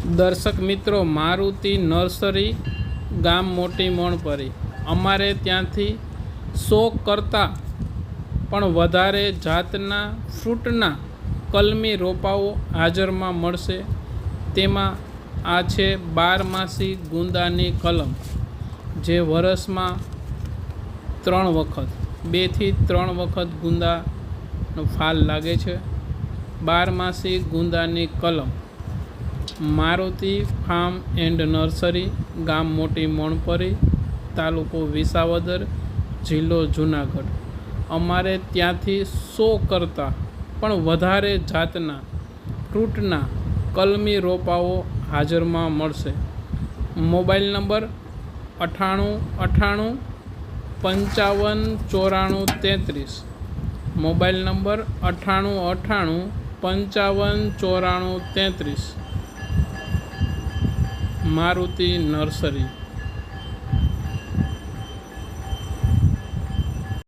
દર્શક મિત્રો, મારુતિ નર્સરી, ગામ મોટી મોણપરી. અમારે ત્યાંથી 100 કરતાં પણ વધારે જાતના ફ્રૂટના કલમી રોપાઓ હાજરમાં મળશે. તેમાં આ છે 12 ગુંદાની કલમ, જે વરસમાં 3 વખત 2 થી 3 વખત ગુંદાનો ફાલ લાગે છે. 12 ગુંદાની કલમ. મારુતિ ફાર્મ એન્ડ નર્સરી, ગામ મોટી મોણપરી, તાલુકો વિસાવદર, જિલ્લો જુનાગઢ. અમારે ત્યાંથી 100 કરતાં પણ વધારે જાતના ફ્રૂટના કલમી રોપાઓ હાજરમાં મળશે. Mobile number 9898 55 94 33. Mobile number 9898 55 94 33. Maruti nursery.